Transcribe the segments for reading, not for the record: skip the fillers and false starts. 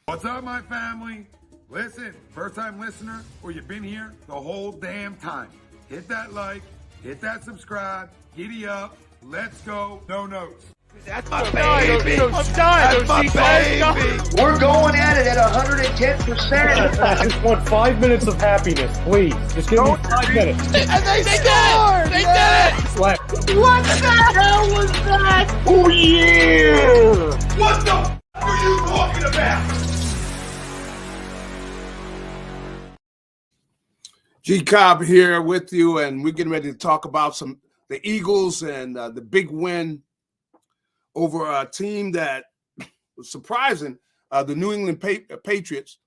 What's up, my family? Listen, first-time listener, or you've been here the whole damn time. Hit that like, hit that subscribe, giddy up, let's go, no notes. That's my baby. I'm dying. That's my baby. We're going at it at 110%. I just want 5 minutes of happiness, please. Just give me 5 minutes. And they scored! They did it! Slap. What the hell was that? Oh, yeah! What the f*** are you talking about? G. Cobb here with you, and we're getting ready to talk about the Eagles and the big win over a team that was surprising, the New England Patriots.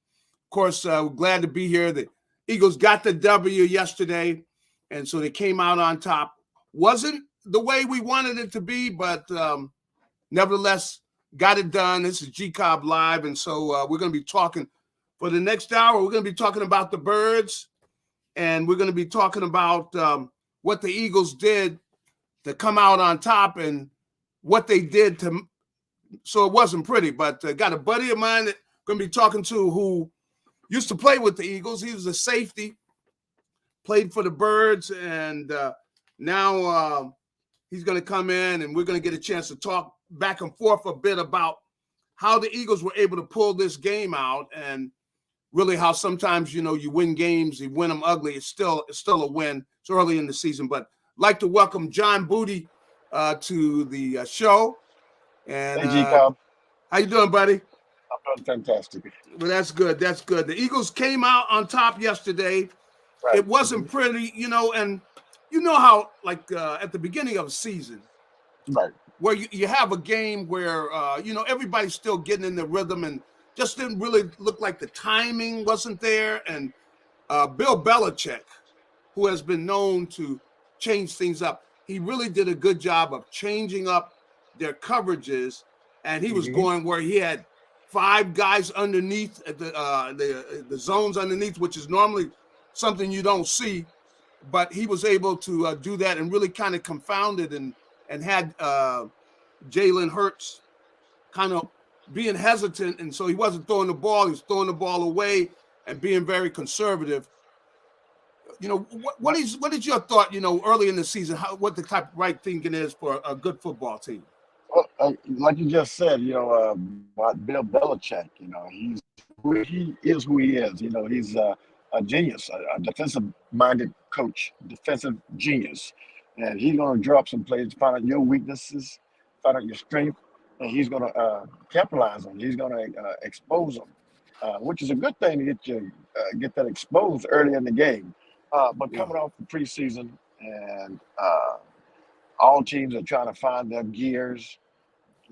Of course, we're glad to be here. The Eagles got the W yesterday, and so they came out on top. Wasn't the way we wanted it to be, but nevertheless, got it done. This is G. Cobb Live, and so we're going to be talking for the next hour. We're going to be talking about the Birds, and we're going to be talking about what the Eagles did to come out on top and what they did to, so it wasn't pretty. But got a buddy of mine that I'm going to be talking to who used to play with the Eagles. He was a safety, played for the Birds, and now he's going to come in, and we're going to get a chance to talk back and forth a bit about how the Eagles were able to pull this game out, and really how sometimes, you know, you win games, you win them ugly. It's still a win. It's early in the season, but I'd like to welcome John Booty to the show. And hey, G. Cobb. How you doing, buddy? I'm doing fantastic. Well, that's good. That's good. The Eagles came out on top yesterday. Right. It wasn't pretty, you know, and you know how, like, at the beginning of a season, Right. where you have a game where, you know, everybody's still getting in the rhythm and just didn't really look like the timing wasn't there. And Bill Belichick, who has been known to change things up, he really did a good job of changing up their coverages. And he was going where he had 5 guys underneath at the zones underneath, which is normally something you don't see. But he was able to do that and really kind of confounded and had Jalen Hurts kind of being hesitant, and so he wasn't throwing the ball. He was throwing the ball away and being very conservative. You know, what is your thought, you know, early in the season, what the type of right thinking is for a good football team? Well, like you just said, you know, about Bill Belichick, you know, he is who he is. You know, he's a genius, a defensive-minded coach, defensive genius. And he's going to drop some plays to find out your weaknesses, find out your strength, and he's going to capitalize on them. He's going to expose them, which is a good thing to get that exposed early in the game. But coming off the preseason, and all teams are trying to find their gears,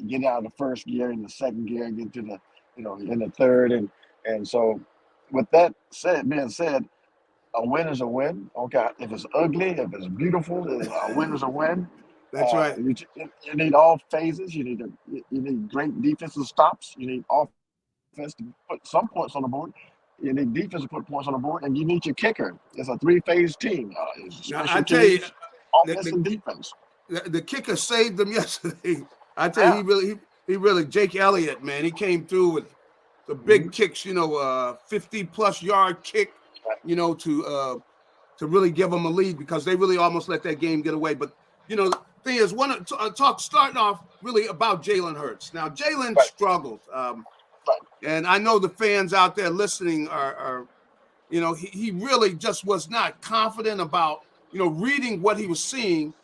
get out of the first gear in the second gear, and get to the, you know, in the third, and so with that being said, a win is a win. Okay, if it's ugly, if it's beautiful, a win is a win. That's right. You need all phases. You need great defensive stops. You need offense to put some points on the board. You need defense to put points on the board, and you need your kicker. It's a 3-phase team. I tell you, offense and defense. The kicker saved them yesterday. I tell you, he really Jake Elliott, man, he came through with the big kicks. You know, 50-plus yard kick. You know, to really give them a lead, because they really almost let that game get away. But you know, the thing is, starting off really about Jalen Hurts. Now, Jalen struggled, and I know the fans out there listening are you know, he really just was not confident about, you know, reading what he was seeing,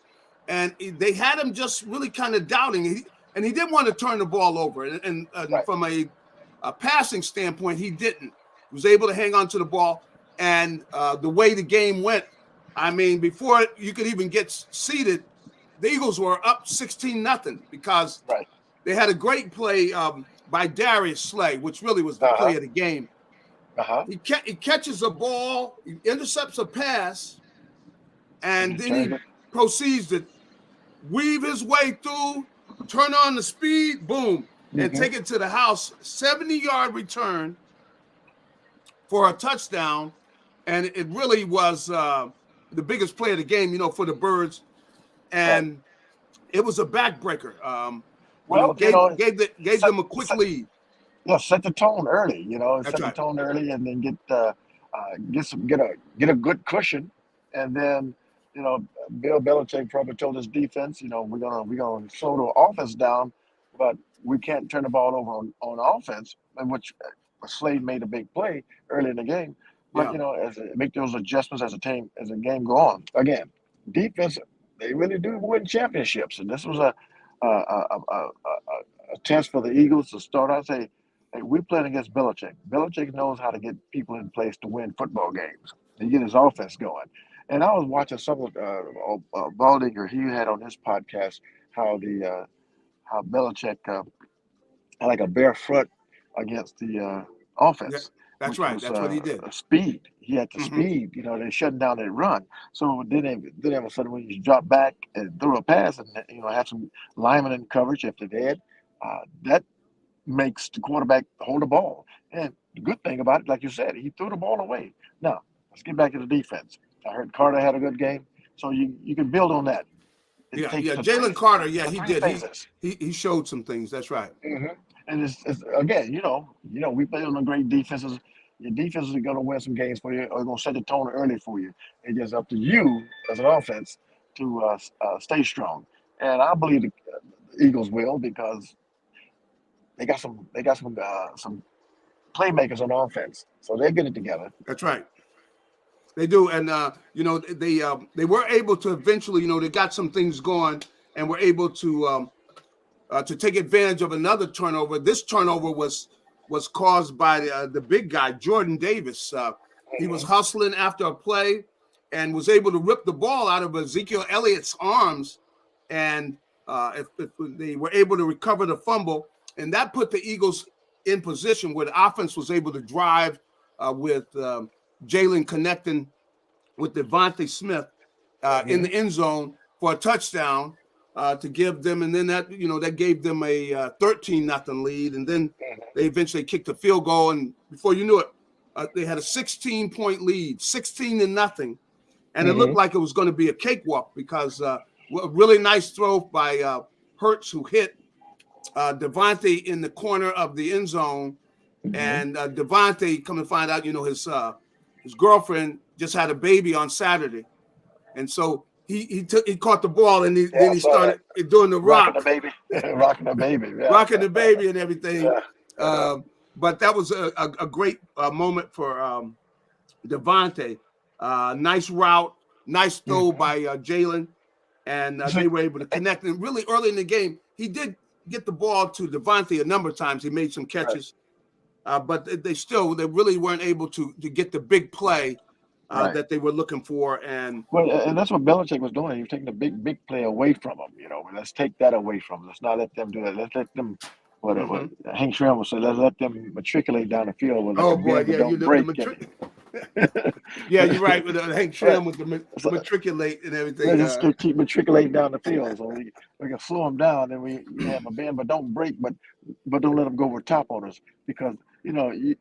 and they had him just really kind of doubting. And he didn't want to turn the ball over, and from a passing standpoint, he didn't. He was able to hang on to the ball. And the way the game went, I mean, before you could even get seated, the Eagles were up 16-0 because they had a great play by Darius Slay, which really was the play of the game. He catches a ball, he intercepts a pass, and then he proceeds to weave his way through, turn on the speed, boom, and take it to the house. 70-yard return for a touchdown. And it really was the biggest play of the game, you know, for the Birds. And it was a backbreaker. Gave them a quick lead. Yeah, set the tone early. That's Set the right. tone early, and then get a good cushion, and then Bill Belichick probably told his defense, we're gonna slow the offense down, but we can't turn the ball over on offense, in which Slade made a big play early in the game. But Yeah. make those adjustments as the game go on. Again, defense, they really do win championships, and this was a test for the Eagles to start out. Say, hey, we're playing against Belichick. Belichick knows how to get people in place to win football games and get his offense going. And I was watching some of Baldinger. He had on his podcast how Belichick had like a bare front against the Yeah. offense, That's which right. was That's what he did. speed. He had the Hmm. speed. They're shutting down their run. So then all of a sudden, when you drop back and throw a pass and have some linemen in coverage if they're dead, that makes the quarterback hold the ball. And the good thing about it, like you said, he threw the ball away. Now, let's get back to the defense. I heard Carter had a good game, so you can build on that. It Yeah. takes Yeah. the Jalen Carter. Yeah, the he three did. phases. He showed some things. That's right. And it's again, we play on the great defenses. Your defenses are going to win some games for you, or going to set the tone early for you. It's just up to you as an offense to stay strong. And I believe the Eagles will, because they got some playmakers on offense, so they get it together. That's right. They do, and they were able to eventually, they got some things going, and were able to take advantage of another turnover. This turnover was caused by the big guy, Jordan Davis. He was hustling after a play and was able to rip the ball out of Ezekiel Elliott's arms, and if they were able to recover the fumble, and that put the Eagles in position where the offense was able to drive with Jalen connecting with Devontae Smith in the end zone for a touchdown to give them, and then that gave them a 13-0 lead, and then they eventually kicked a field goal, and before you knew it, they had a 16-point lead, 16-0, and it looked like it was going to be a cakewalk because a really nice throw by Hurts, who hit Devontae in the corner of the end zone, and Devontae, come to find out, his girlfriend just had a baby on Saturday, and so he caught the ball, and then he started doing the Rocking rock, the baby, rocking the baby, yeah. rocking the baby and everything. Yeah. But that was a great moment for Devontae. Nice route, nice throw by Jalen, and they were able to connect. And really early in the game, he did get the ball to Devontae a number of times. He made some catches, but they really weren't able to get the big play that they were looking for. And that's what Belichick was doing. He was taking the big play away from them. Let's take that away from them. Let's not let them do that. Let's let them. What Hank Schramm would say, let's let them matriculate down the field. With don't break. Yeah, you're right. With Hank Schramm with the matriculate and everything. Let's just keep matriculating down the field, so we can slow them down, and we have a bend, but don't break, but don't let them go over top on us, because you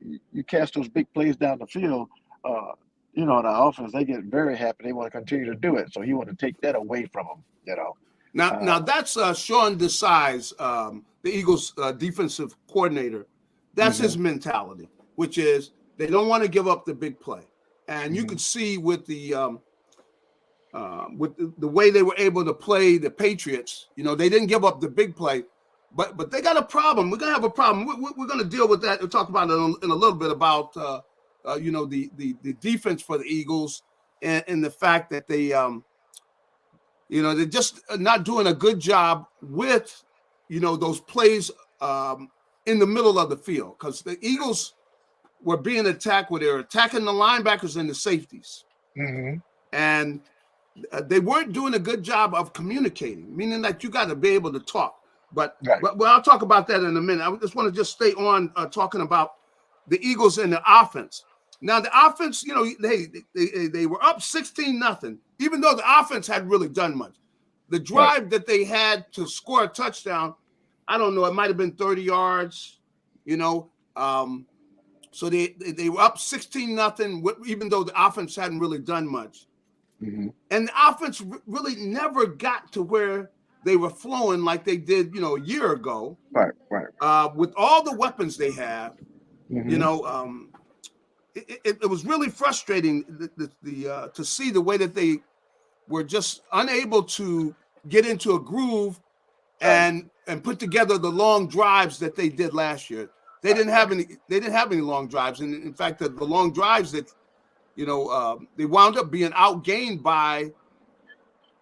cast those big plays down the field. The offense, they get very happy. They want to continue to do it, so he want to take that away from them. Now that's Sean Desai's, the Eagles' defensive coordinator. That's his mentality, which is they don't want to give up the big play, and you can see with the way they were able to play the Patriots. They didn't give up the big play, but they got a problem. We're gonna have a problem. We're gonna deal with that. We'll talk about it in a little bit about the defense for the Eagles and the fact that they they're just not doing a good job with those plays in the middle of the field, because the Eagles were being attacked where they were attacking the linebackers and the safeties, and they weren't doing a good job of communicating, meaning that you got to be able to talk. But I'll talk about that in a minute. I just want to just stay on talking about the Eagles and the offense. Now the offense, they were up 16-0, even though the offense hadn't really done much. The drive that they had to score a touchdown, I don't know, it might have been 30 yards, so they were up 16-0, even though the offense hadn't really done much. And the offense really never got to where they were flowing like they did, a year ago. Right. With all the weapons they have, Mm-hmm. It was really frustrating to see the way that they were just unable to get into a groove and put together the long drives that they did last year. They didn't have any. They didn't have any long drives, and in fact, the long drives that they wound up being outgained by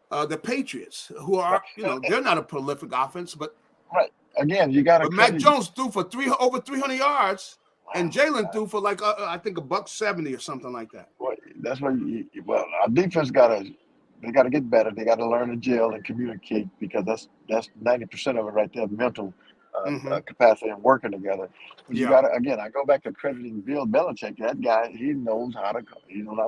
the Patriots, who are they're not a prolific offense, but Right. Again, you got to. But Mac Jones threw for over 300 yards, and Jalen threw for like I think $170 or something like that. Well, that's what. Our defense they got to get better. They got to learn to gel and communicate, because that's 90% of it right there. Mental capacity and working together. But you got to, again, I go back to crediting Bill Belichick. That guy, he knows how to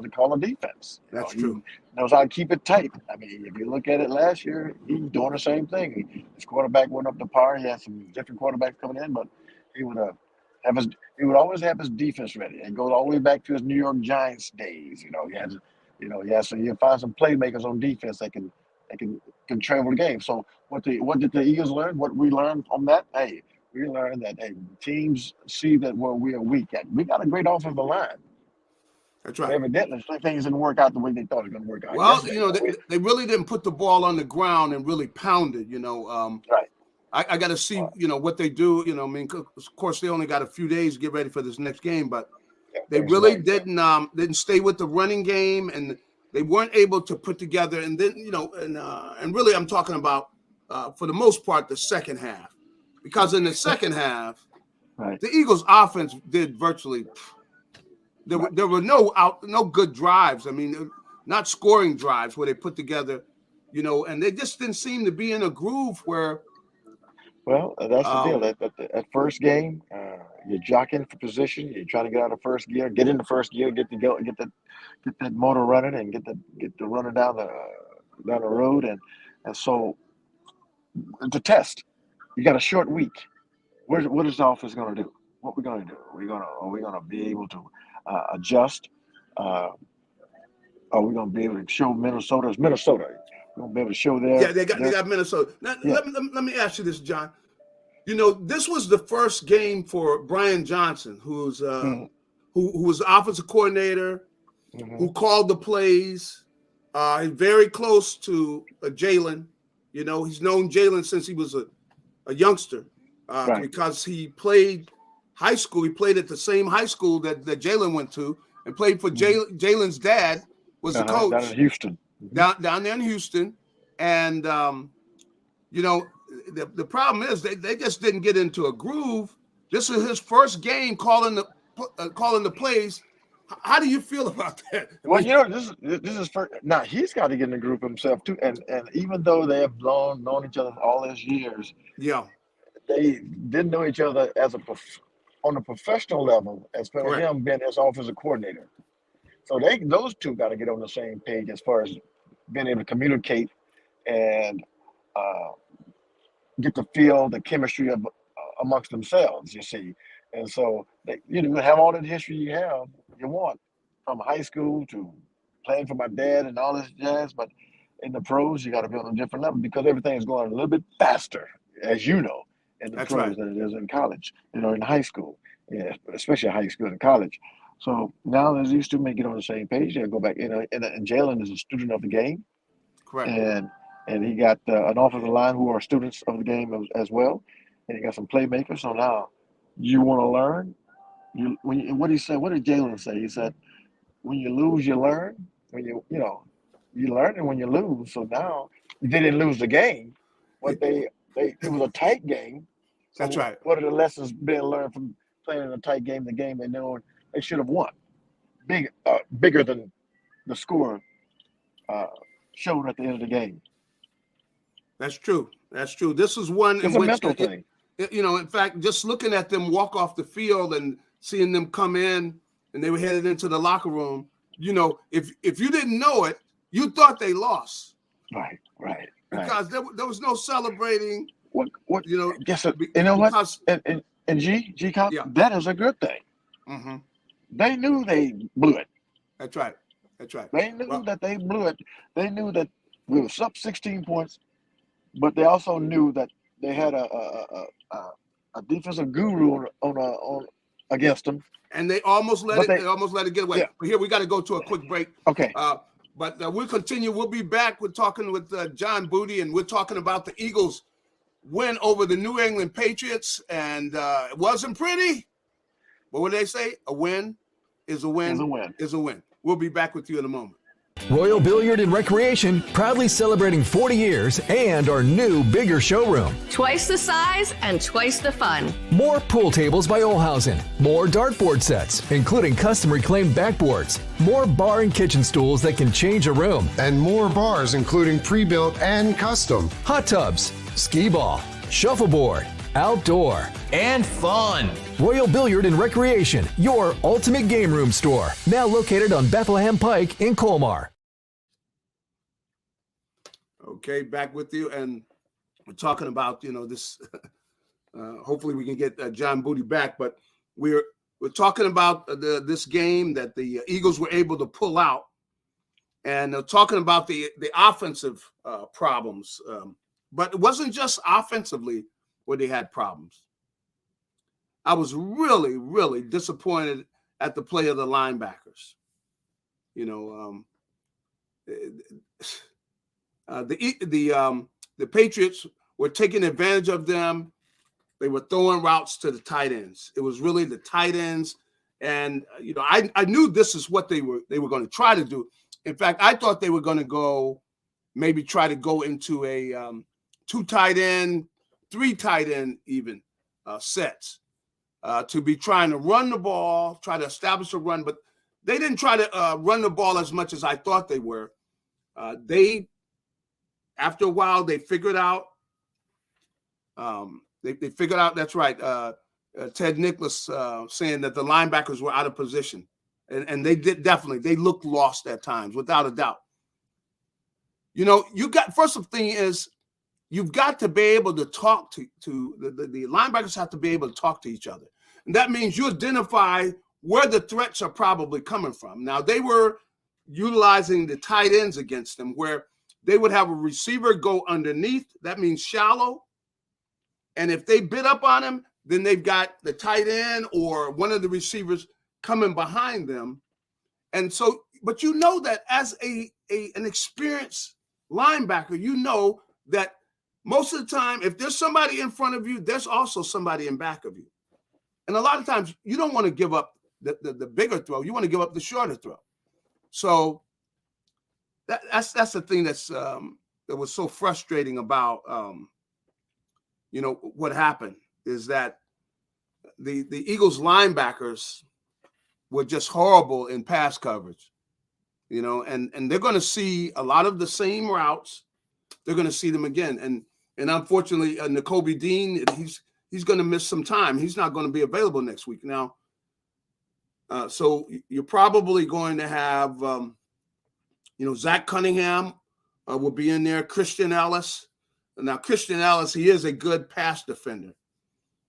call a defense. That's true. He knows how to keep it tight. I mean, if you look at it last year, he's doing the same thing. His quarterback went up to par. He had some different quarterbacks coming in, but he would always have his defense ready. It goes all the way back to his New York Giants days. So you find some playmakers on defense that can travel the game. So what did the Eagles learn? What we learned from that? Hey, we learned that teams see that where we are weak at. We got a great offensive line. That's right. Evidently, things didn't work out the way they thought it was going to work out. Well, they really didn't put the ball on the ground and really pound it. Right. I got to see, what they do. I mean, of course, they only got a few days to get ready for this next game, but they really didn't stay with the running game, and they weren't able to put together. And then, and really, I'm talking about for the most part the second half, because in the second half, the Eagles' offense did virtually. There were no good drives. I mean, not scoring drives where they put together, and they just didn't seem to be in a groove where. Well, that's the deal. That first game, you're jockeying for position. You're trying to get out of first gear, get into first gear, get that motor running, and get the running down the road, and so the test. You got a short week. What is the offense going to do? What we're going to do? Are we gonna be able to adjust? Are we going to be able to show Minnesota? It's Minnesota. We're going to be able to show their. Yeah, they got Minnesota. Now, let me ask you this, John. This was the first game for Brian Johnson, who was the offensive coordinator, who called the plays. He's very close to Jalen. He's known Jalen since he was a youngster, because he played high school. He played at the same high school that Jalen went to, and played for Jalen's dad was the coach down in Houston. Down there in Houston, and the problem is they just didn't get into a groove. This is his first game calling the plays. How do you feel about that? Well, this is first. Now he's got to get in the groove himself too. And even though they have known each other all these years, they didn't know each other on a professional level as far as him being his offensive coordinator. So those two got to get on the same page as far as being able to communicate and get to feel the chemistry amongst themselves. You see, and so you have all that history you want from high school to playing for my dad and all this jazz. But in the pros, you got to be on a different level, because everything is going a little bit faster, as in the pros than it is in college. In high school, especially high school and college. So now these two may get on the same page. They'll go back. And Jalen is a student of the game. Correct. And he got an offensive line who are students of the game as well. And he got some playmakers. So now you want to learn. What he said? What did Jalen say? He said, "When you lose, you learn. When you learn, and when you lose." So now they didn't lose the game, but it was a tight game. So That's right. What are the lessons being learned from playing in a tight game? The game they know they should have won, bigger than the score showed at the end of the game. That's true. This is one. It's a mental thing. In fact, just looking at them walk off the field and seeing them come in, and they were headed into the locker room. If you didn't know it, you thought they lost. Right. Because there was no celebrating. What? Guess it. You know what? And G Cobb, that is a good thing. Mm-hmm. They knew they blew it. That's right. They knew that they blew it. They knew that we were up 16 points. but they also knew that they had a defensive guru on against them. And they almost let But they almost let it get away. Yeah. But here we got to go to a quick break. Okay. But we'll continue. We'll be back. We're talking with John Booty, and we're talking about the Eagles' win over the New England Patriots. And it wasn't pretty. But what do they say? A win is a win. Is a win. Is a win. We'll be back with you in a moment. Royal Billiard and Recreation, proudly celebrating 40 years and our new, bigger showroom. Twice the size and twice the fun. More pool tables by Olhausen. More dartboard sets, including custom reclaimed backboards. More bar and kitchen stools that can change a room. And more bars, including pre-built and custom. Hot tubs, skee ball, shuffleboard, outdoor, And fun. Royal Billiard and Recreation, your ultimate game room store. Now located on Bethlehem Pike in Colmar. Okay, back with you, and we're talking about this. Hopefully, we can get John Booty back, but we're talking about this game that the Eagles were able to pull out, and talking about the offensive problems. But it wasn't just offensively where they had problems. I was really, really disappointed at the play of the linebackers. The Patriots were taking advantage of them. They were throwing routes to the tight ends. It was really the tight ends, and I knew this is what they were going to try to do. In fact, I thought they were going to try to go into a 2 tight end, 3 tight end even sets to be trying to run the ball, try to establish a run, but they didn't try to run the ball as much as I thought they were. After a while, they figured out. They figured out. That's right. Ted Nicholas saying that the linebackers were out of position, and they did definitely. They looked lost at times, without a doubt. First thing is, you've got to be able to talk to the linebackers have to be able to talk to each other, and that means you identify where the threats are probably coming from. Now they were utilizing the tight ends against them, where they would have a receiver go underneath. That means shallow. And if they bit up on him, then they've got the tight end or one of the receivers coming behind them. And so, but that as an experienced linebacker, that most of the time, if there's somebody in front of you, there's also somebody in back of you. And a lot of times you don't want to give up the bigger throw. You want to give up the shorter throw. So that's the thing that was so frustrating about what happened is that the Eagles linebackers were just horrible in pass coverage, and they're going to see a lot of the same routes. They're going to see them again, and unfortunately, Nakobe Dean, he's going to miss some time. He's not going to be available next week now. So you're probably going to have Zach Cunningham will be in there. Christian Ellis. Now, Christian Ellis, he is a good pass defender,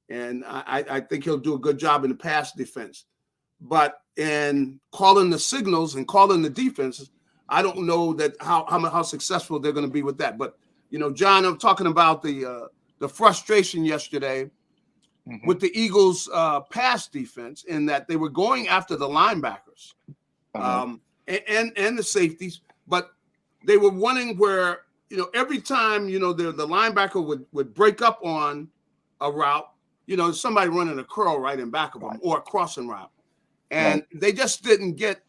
and I think he'll do a good job in the pass defense. But in calling the signals and calling the defenses, I don't know that how successful they're going to be with that. But John, I'm talking about the frustration yesterday with the Eagles' pass defense, in that they were going after the linebackers and the safeties, but they were wanting where every time the linebacker would break up on a route, somebody running a curl right in back of them or a crossing route, and they just didn't get.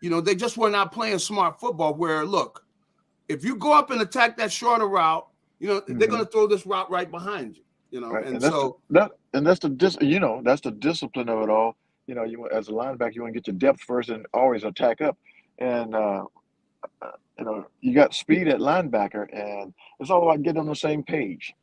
They just were not playing smart football. Where look, if you go up and attack that shorter route, they're going to throw this route right behind you. Right. And that's the discipline of it all. You as a linebacker, you want to get your depth first and always attack up. And you got speed at linebacker, and it's all about getting on the same page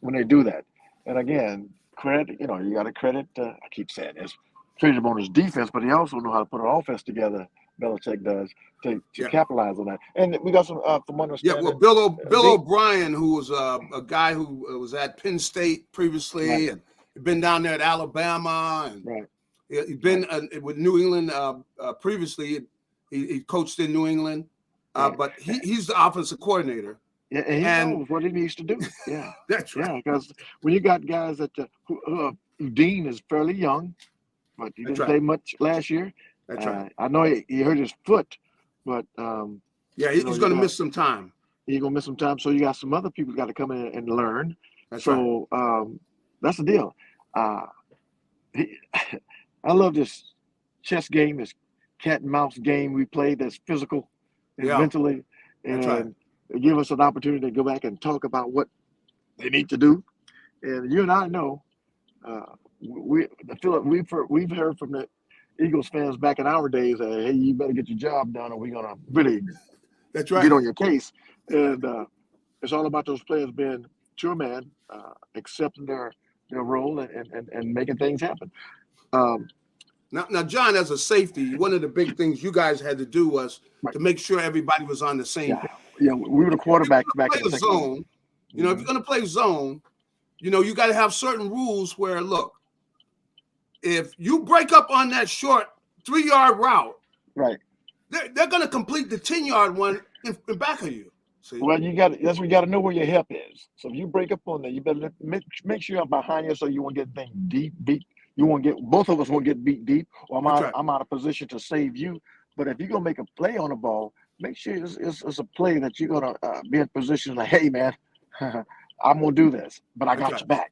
when they do that. And again, credit. You got to credit. I keep saying this. Credit him on his defense, but he also know how to put an offense together. Belichick does to capitalize on that. And we got some from understanding. Yeah, well, Bill O'Brien, who was a guy who was at Penn State previously, and been down there at Alabama, and he's been with New England previously. He coached in New England, but he's the offensive coordinator. Yeah, and he knows what he needs to do. Yeah, that's right. Yeah, because when you got guys that Dean is fairly young, but he didn't play much last year. That's right. I know he hurt his foot, but yeah, he's going to miss some time. He's going to miss some time. So you got some other people got to come in and learn. That's right. That's the deal. I love this chess game, this cat and mouse game we played that's physical and mentally, and give us an opportunity to go back and talk about what they need to do. And you and I know, we've heard from the Eagles fans back in our days that, hey, you better get your job done or we're going to really get on your case. And it's all about those players being true man, accepting their role and making things happen. Now, John, as a safety, one of the big things you guys had to do was to make sure everybody was on the same page. Yeah, we were the quarterbacks back in the zone. You know, if you're going to play zone, you know, you got to have certain rules where, look, if you break up on that short 3-yard route, right, they're going to complete the 10-yard one in back of you. See? Well, that's what you got to know where your help is. So if you break up on that, you better make sure you're behind you so you won't get things beat. You won't get, both of us won't get beat deep, or I'm out of position to save you. But if you're gonna make a play on the ball, make sure it's a play that you're gonna be in position like, hey man, I'm gonna do this, but I got your back.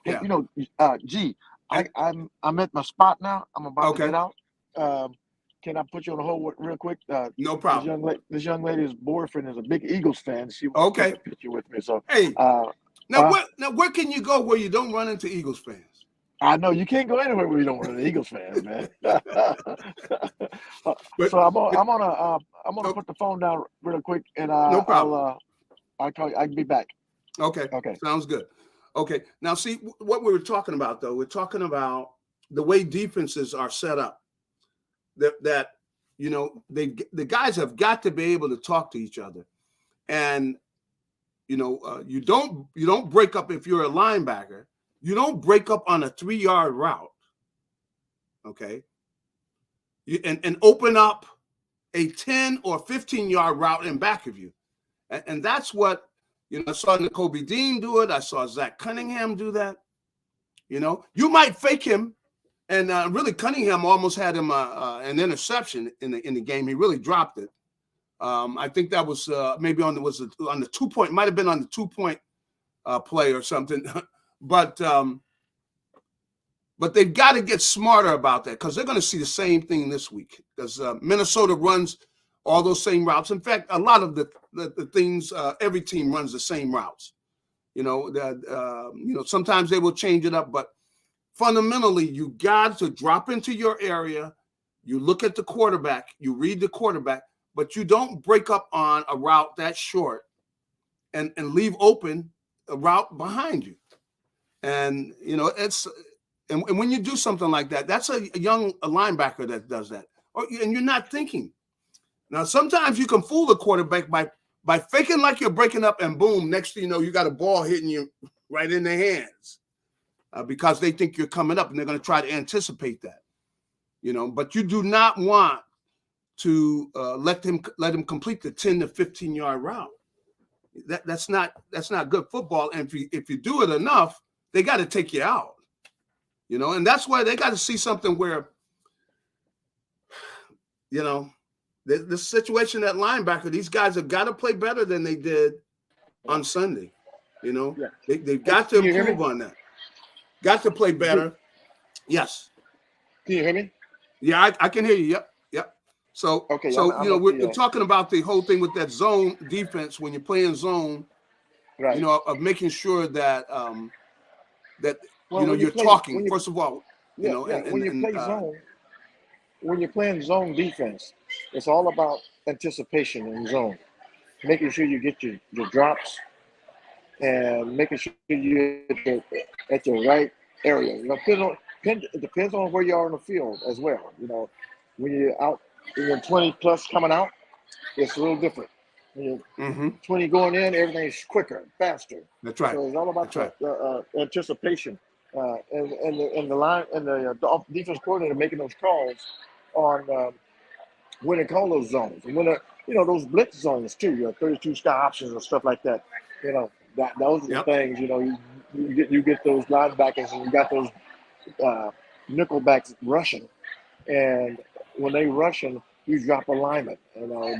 Hey, you know, I'm at my spot now. I'm about to get out. Can I put you on hold real quick? No problem. This young lady's boyfriend is a big Eagles fan. She wants to take a picture with me. So hey, now where can you go where you don't run into Eagles fans? I know you can't go anywhere where you don't run into Eagles fans, man. So I'm gonna put the phone down real quick, and no problem. I'll call you. I can be back. Okay. Sounds good. Okay. Now, see what we were talking about, though. We're talking about the way defenses are set up. That you know, the guys have got to be able to talk to each other, and you know, you don't break up if you're a linebacker. You don't break up on a 3-yard route, okay? And open up a 10 or 15-yard route in back of you. And that's what, you know, I saw Nakobe Dean do it. I saw Zach Cunningham do that. You know, you might fake him. And really, Cunningham almost had him an interception in the game. He really dropped it. I think that was maybe on the 2-point, might have been on the 2-point play or something. But they've got to get smarter about that because they're going to see the same thing this week because Minnesota runs all those same routes. In fact, a lot of the things, every team runs the same routes. You know, sometimes they will change it up, but fundamentally, you got to drop into your area. You look at the quarterback, you read the quarterback, but you don't break up on a route that short and leave open a route behind you. And, you know, and when you do something like that, that's a young linebacker that does that. And you're not thinking. Now, sometimes you can fool the quarterback by faking like you're breaking up and boom, next thing you know, you got a ball hitting you right in their hands because they think you're coming up and they're going to try to anticipate that. You know, but you do not want to let him complete the 10 to 15-yard route. That's not good football. And if you do it enough, they got to take you out, you know, and that's why they got to see something where, you know, the situation at linebacker, these guys have got to play better than they did on Sunday. You know, they've got to improve on that. Got to play better. Yes. Can you hear me? Yeah, I can hear you. Yep. So, okay, so you know, we're talking about the whole thing with that zone defense when you're playing zone, right? You know, of making sure that you're talking first of all. You know, when you're playing zone defense, it's all about anticipation in zone, making sure you get your drops and making sure you're at the right area. You know, it depends on where you are on the field as well. You know, when you're out, when you're 20 plus coming out, it's a little different. When you're 20 going in, everything's quicker, faster. That's right. So it's all about anticipation. And the line and the defense coordinator making those calls on when they call those zones, and when those blitz zones too, 32 star options and stuff like that. Those are the things. You get those linebackers and you got those nickelbacks rushing, and when they rushing, you drop alignment.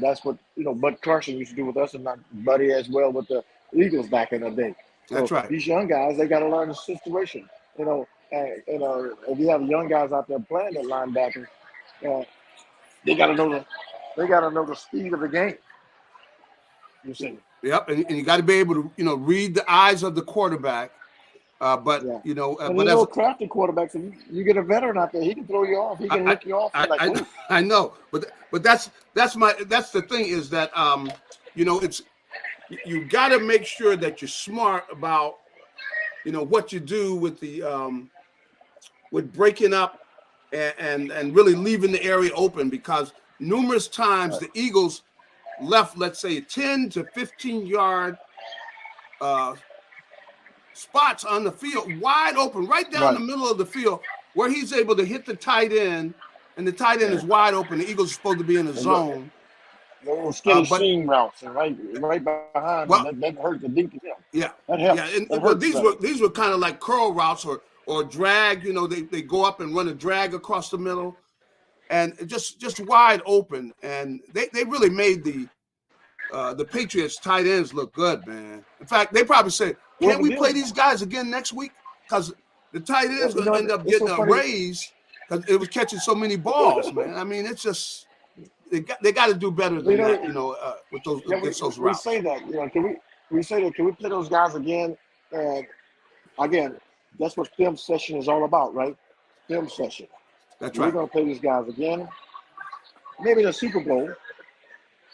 That's what Bud Carson used to do with us, and not Buddy as well with the Eagles back in the day. That's right. These young guys, they got to learn the situation. If you have young guys out there playing at linebacker, they got to know the speed of the game. You see. Yep, and you got to be able to read the eyes of the quarterback. And crafty quarterbacks. If you get a veteran out there, he can throw you off. He can lick you off. I know, but that's the thing is that it's you got to make sure that you're smart about what you do with the with breaking up and really leaving the area open, because numerous times the Eagles left, let's say, 10 to 15 yard spots on the field wide open, right down the middle of the field, where he's able to hit the tight end, and the tight end is wide open. The Eagles are supposed to be in the zone. Those seam routes and right behind them, that hurt the deep. Yeah, that helps. Yeah, these were kind of like curl routes or drag. They go up and run a drag across the middle, and just wide open. And they really made the Patriots tight ends look good, man. In fact, they probably said, "Can't we play these guys again next week?" Because the tight ends going to end up getting a raise because it was catching so many balls, man. I mean, it's just they got to do better than that, with those against those routes. We say that, can we play those guys again? And again, that's what film session is all about, right? Film session. That's right. We're going to play these guys again. Maybe in the Super Bowl.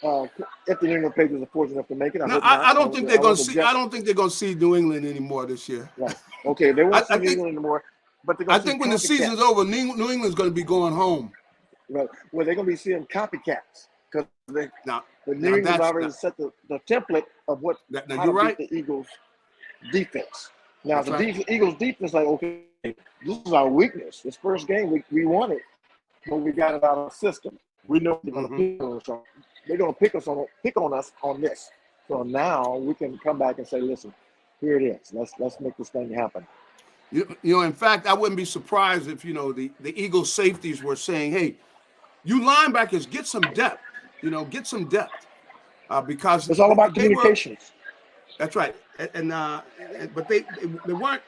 If the New England Patriots are fortunate enough to make it, I don't think they're going to see. I don't think they're going to see New England anymore this year. Right. Okay, they won't see New England anymore. But I think when the season's over, New England's going to be going home. Right. Well, they're going to be seeing copycats because the New England's already set the template of what how to beat the Eagles' defense. Now, Eagles' defense, like, okay, this is our weakness. This first game, we won it, but we got it out of the system. We know they're going to pick on us. They're going to pick on us on this. So now we can come back and say, listen, here it is. Let's make this thing happen. In fact, I wouldn't be surprised if the Eagles safeties were saying, "Hey, you linebackers, get some depth. Get some depth." Because it's all about communications. That's right. But they weren't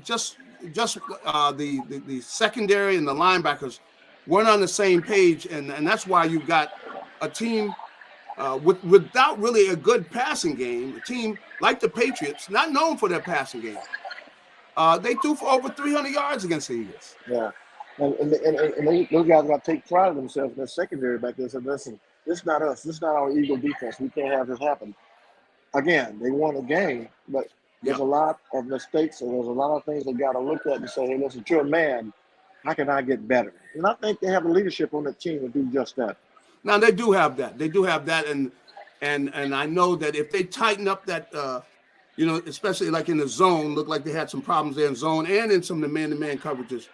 just the secondary and the linebackers weren't on the same page, and that's why you got a team without really a good passing game. A team like the Patriots, not known for their passing game. They threw for over 300 yards against the Eagles. Yeah, and those guys got to take pride in themselves in their secondary back there. Said, listen, this is not us. This is not our Eagle defense. We can't have this happen. Again, they won a game, but there's a lot of mistakes, and there's a lot of things they got to look at and say, hey, listen, you're a man. How can I get better? And I think they have the leadership on the team to do just that. Now, they do have that. They do have that, and I know that if they tighten up that, especially like in the zone, looked like they had some problems there in zone and in some of the man-to-man coverages,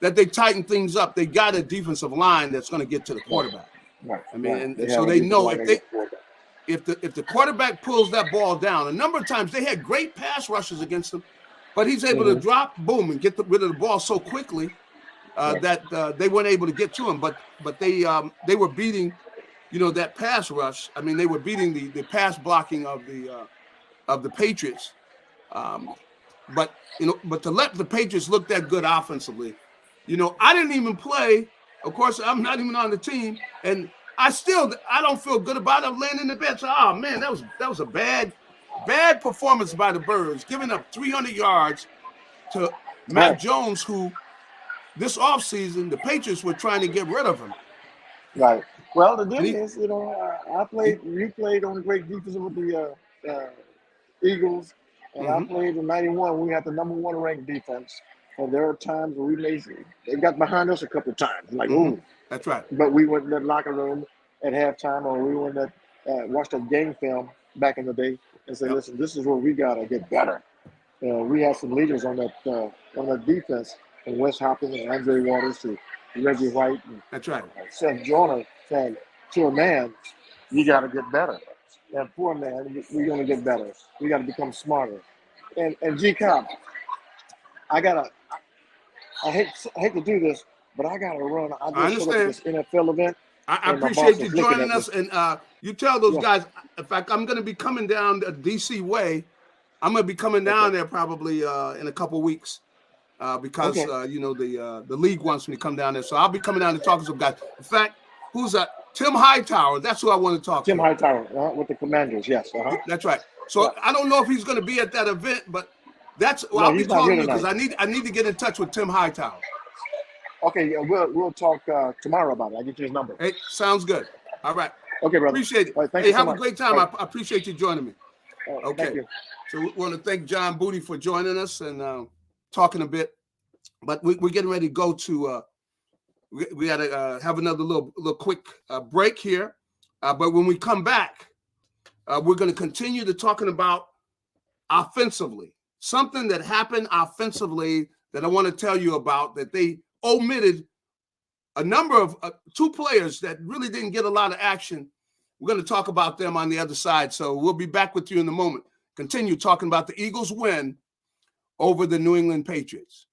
that they tighten things up. They got a defensive line that's going to get to the quarterback. Right. I mean, and so they know if the quarterback pulls that ball down, a number of times they had great pass rushes against him, but he's able to drop, boom, and get rid of the ball so quickly that they weren't able to get to him. But they were beating, that pass rush. I mean, they were beating the pass blocking of the Patriots. But to let the Patriots look that good offensively, I didn't even play. Of course, I'm not even on the team, and I don't feel good about it. I'm laying in the bench. Oh man, that was a bad performance by the Birds, giving up 300 yards to Mac Jones, who this offseason the Patriots were trying to get rid of him. Right. Well, the thing is, you played on the great defense with the Eagles, and I played in '91. We had the number 1 ranked defense, and there are times where they got behind us a couple of times, like ooh. That's right. But we went in that locker room at halftime, or we went that watched that game film back in the day, and said, "Listen, this is where we gotta get better." We had some leaders on that defense, and Wes Hopkins and Andre Waters to Reggie White. And, that's right. Seth Joyner saying, to a man, you got to get better. And for a man, we're going to get better. We got to become smarter. And G Cobb, I hate to do this, but I gotta run. I just showed up at this NFL event. I appreciate you joining us, and you tell those guys. In fact, I'm going to be coming down the DC way. I'm going to be coming down there probably in a couple weeks because the league wants me to come down there. So I'll be coming down to talk to some guys. In fact, who's that? Tim Hightower. That's who I want to talk to. Tim Hightower with the Commanders. Yes. That's right. So I don't know if he's going to be at that event, but I'll be calling you because I need to get in touch with Tim Hightower. Okay, we'll talk tomorrow about it. I'll get you his number. Hey, sounds good. All right. Okay, brother. Appreciate it. Right, hey, have a great time. I appreciate you joining me. Okay. Thank you. So we want to thank John Booty for joining us and talking a bit. But we're getting ready to go to we got to have another little quick break here. But when we come back, we're going to continue to talking about offensively. Something that happened offensively that I want to tell you about, that they omitted a number of two players that really didn't get a lot of action. We're going to talk about them on the other side. So we'll be back with you in a moment. Continue talking about the Eagles' win over the New England Patriots.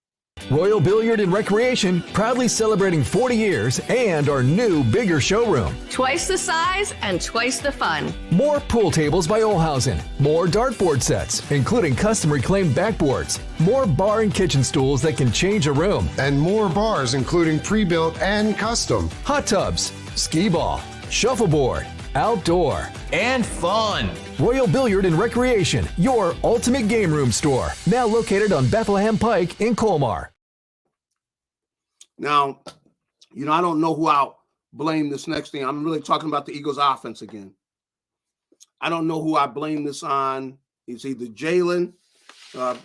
Royal Billiard and Recreation, proudly celebrating 40 years and our new, bigger showroom. Twice the size and twice the fun. More pool tables by Olhausen. More dartboard sets, including custom reclaimed backboards. More bar and kitchen stools that can change a room. And more bars, including pre-built and custom. Hot tubs, skee ball, shuffleboard, outdoor, and fun. Royal Billiard and Recreation, your ultimate game room store. Now located on Bethlehem Pike in Colmar. Now, I don't know who I'll blame this next thing. I'm really talking about the Eagles offense again. I don't know who I blame this on. It's either Jalen.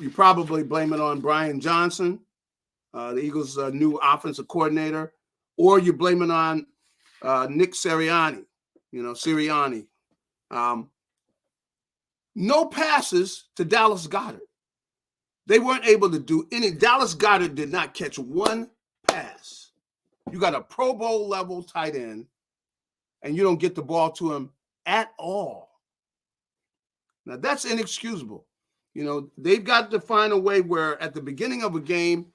You probably blame it on Brian Johnson, the Eagles' new offensive coordinator, or you blame it on Nick Sirianni. Sirianni. No passes to Dallas Goedert. They weren't able to do any. Dallas Goedert did not catch one pass. You got a Pro Bowl level tight end, and you don't get the ball to him at all. Now, that's inexcusable. They've got to find a way where at the beginning of a game,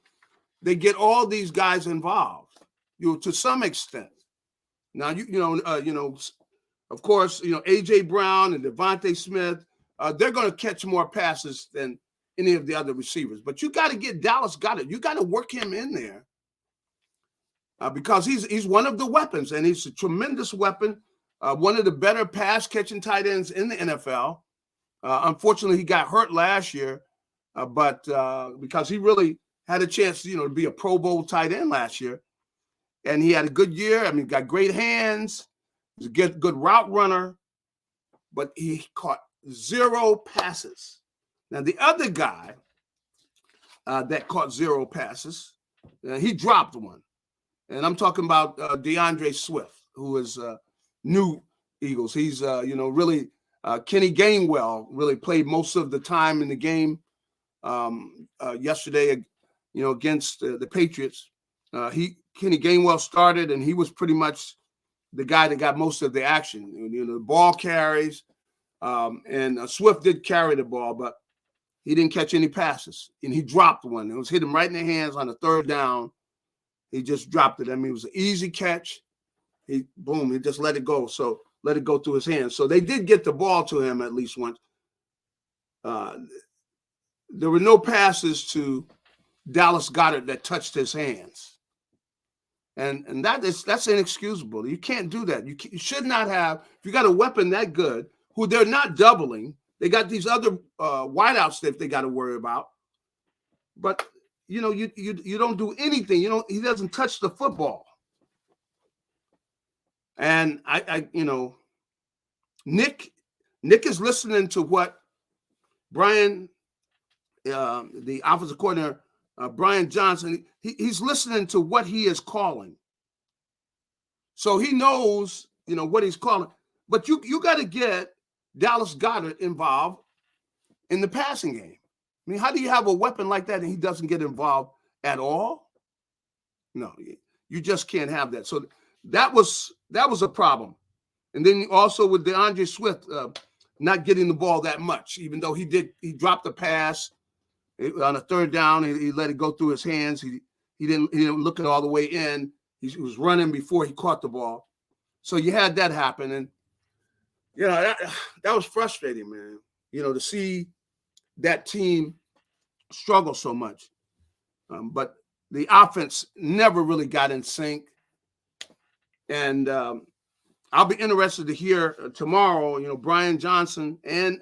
they get all these guys involved, to some extent. Now, of course, A.J. Brown and Devontae Smith, they're going to catch more passes than any of the other receivers. But you got to get Dallas Goedert. You got to work him in there because he's one of the weapons, and he's a tremendous weapon, one of the better pass-catching tight ends in the NFL. Unfortunately, he got hurt last year, but because he really had a chance, to be a Pro Bowl tight end last year. And he had a good year. Got great hands. He's a good route runner, but he caught 0 passes. Now, the other guy that caught 0 passes, he dropped one. And I'm talking about DeAndre Swift, who is new Eagles. He's, really Kenny Gainwell really played most of the time in the game yesterday, against the Patriots. Kenny Gainwell started, and he was pretty much the guy that got most of the action. The ball carries, and Swift did carry the ball, but he didn't catch any passes, and he dropped one. It was hit him right in the hands on the 3rd down. He just dropped it. It was an easy catch. He just let it go. So let it go through his hands. So they did get the ball to him at least once. There were no passes to Dallas Goedert that touched his hands. And that's inexcusable. You can't do that. You should not have. If you got a weapon that good, who they're not doubling, they got these other wideouts that they got to worry about. But you don't do anything. He doesn't touch the football. And Nick is listening to what Brian, the offensive coordinator, Brian Johnson, he's listening to what he is calling. So he knows, what he's calling. But you got to get Dallas Goedert involved in the passing game. How do you have a weapon like that and he doesn't get involved at all? No, you just can't have that. So that was a problem. And then also with DeAndre Swift not getting the ball that much, even though he dropped the pass on a third down. He let it go through his hands. He didn't look it all the way in. He was running before he caught the ball. So you had that happen. And, that was frustrating, man, to see that team struggle so much. But the offense never really got in sync. And I'll be interested to hear tomorrow, Brian Johnson and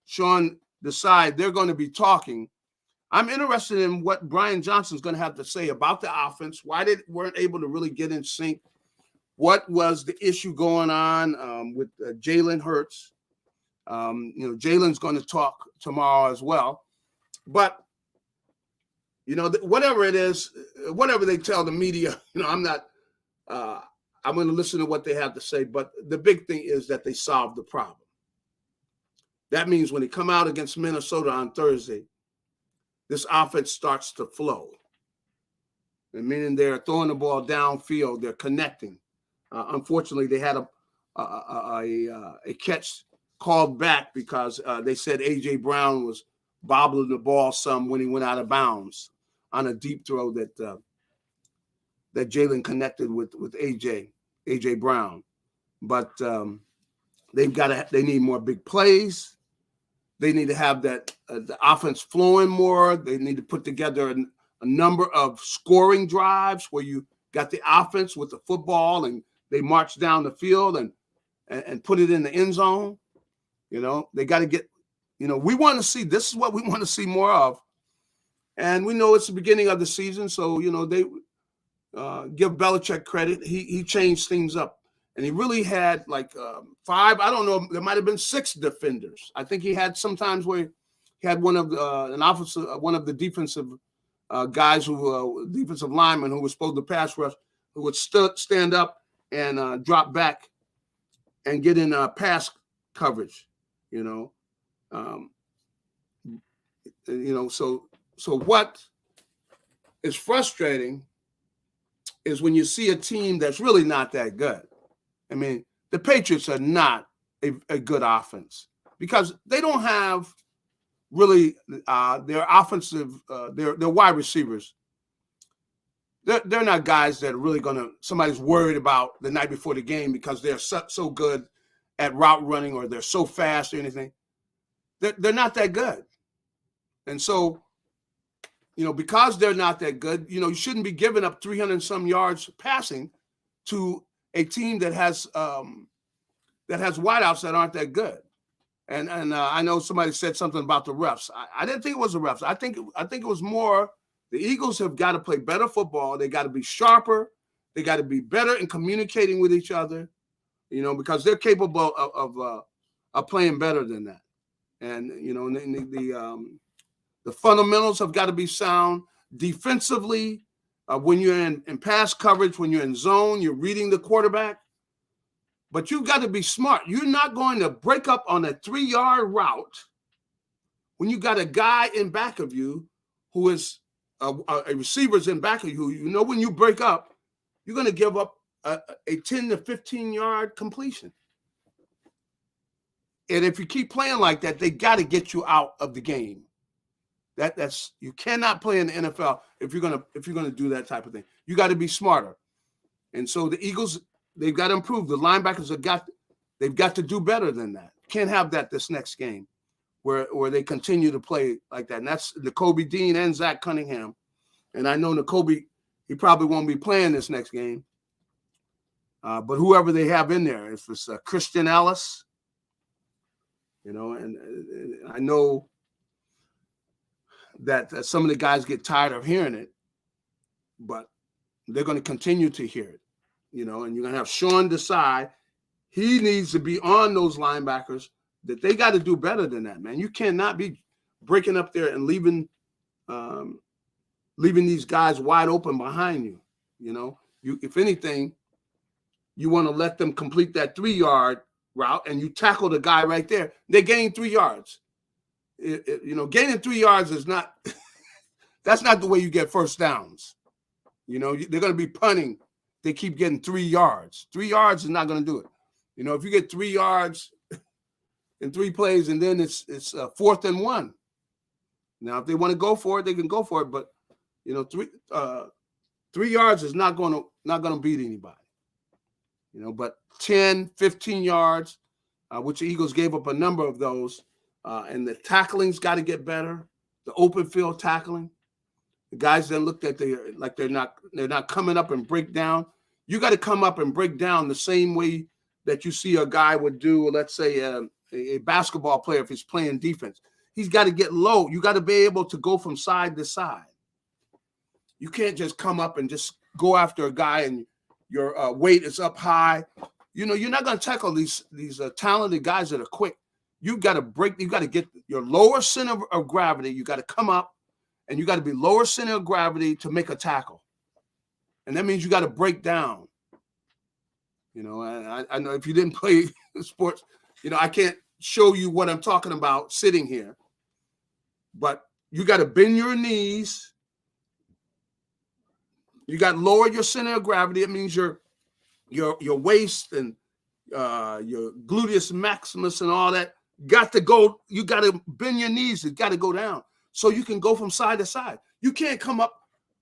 Sean Desai, they're going to be talking. I'm interested in what Brian Johnson's going to have to say about the offense, why they weren't able to really get in sync, what was the issue going on with Jalen Hurts. Jalen's going to talk tomorrow as well. But, whatever it is, whatever they tell the media, I'm going to listen to what they have to say. But the big thing is that they solved the problem. That means when they come out against Minnesota on Thursday, this offense starts to flow. And meaning they're throwing the ball downfield, they're connecting. Unfortunately, they had a catch called back because they said A.J. Brown was bobbling the ball some when he went out of bounds on a deep throw that Jalen connected with A.J. Brown. But they need more big plays. They need to have that the offense flowing more. They need to put together a number of scoring drives where you got the offense with the football and they march down the field and put it in the end zone. They got to get, we want to see, this is what we want to see more of. And we know it's the beginning of the season. So, they give Belichick credit. He changed things up. And he really had like 5, I don't know, there might have been 6 defenders. I think he had sometimes where he had one of the defensive guys defensive linemen who was supposed to pass rush, who would stand up and drop back and get in pass coverage, So what is frustrating is when you see a team that's really not that good. I mean, the Patriots are not a good offense because they don't have really their offensive, their wide receivers. They're not guys that are really somebody's worried about the night before the game because they're so good at route running or they're so fast or anything. They're not that good. And so, because they're not that good, you shouldn't be giving up 300 and some yards passing to a team that has wideouts that aren't that good. And I know somebody said something about the refs. I didn't think it was the refs. I think it was more the Eagles have got to play better football. They got to be sharper. They got to be better in communicating with each other, because they're capable of playing better than that. And, the fundamentals have got to be sound. Defensively, when you're in pass coverage, when you're in zone, you're reading the quarterback. But you've got to be smart. You're not going to break up on a 3-yard route when you got a guy in back of you who is a receiver's in back of you. When you break up, you're going to give up a 10 to 15-yard completion. And if you keep playing like that, they got to get you out of the game. That's you cannot play in the NFL if you're gonna do that type of thing. You got to be smarter. And so the Eagles, they've got to improve. The linebackers they've got to do better than that. Can't have that this next game where they continue to play like that. And that's Nakobe Dean and Zach Cunningham. And I know Nakobe, he probably won't be playing this next game. But whoever they have in there, if it's Christian Ellis, and I know that some of the guys get tired of hearing it, but they're going to continue to hear it, and you're going to have Sean Desai. He needs to be on those linebackers that they got to do better than that, man. You cannot be breaking up there and leaving these guys wide open behind you. You, if anything, you want to let them complete that 3-yard route and you tackle the guy right there. They gain 3 yards. Gaining 3 yards is not, that's not the way you get first downs. They're going to be punting. They keep getting 3 yards. 3 yards is not going to do it. You know, if you get 3 yards in 3 plays, and then it's 4th and 1. Now, if they want to go for it, they can go for it. But you know, 3 yards is not going to beat anybody. You know, but 10, 15 yards, which the Eagles gave up a number of those, and the tackling's got to get better. The open field tackling, the guys then looked at they're not coming up and break down. You got to come up and break down the same way that you see a guy would do. Let's say a basketball player if he's playing defense. He's got to get low. You got to be able to go from side to side. You can't just come up and just go after a guy and your weight is up high. You know, you're not going to tackle these talented guys that are quick. You got to get your lower center of gravity. You got to come up and you got to be lower center of gravity to make a tackle. And that means you got to break down. You know, I know if you didn't play sports, you know, I can't show you what I'm talking about sitting here. But you got to bend your knees. You got to lower your center of gravity. It means your waist and your gluteus maximus and all that got to go. You got to bend your knees. It got to go down so you can go from side to side. You can't come up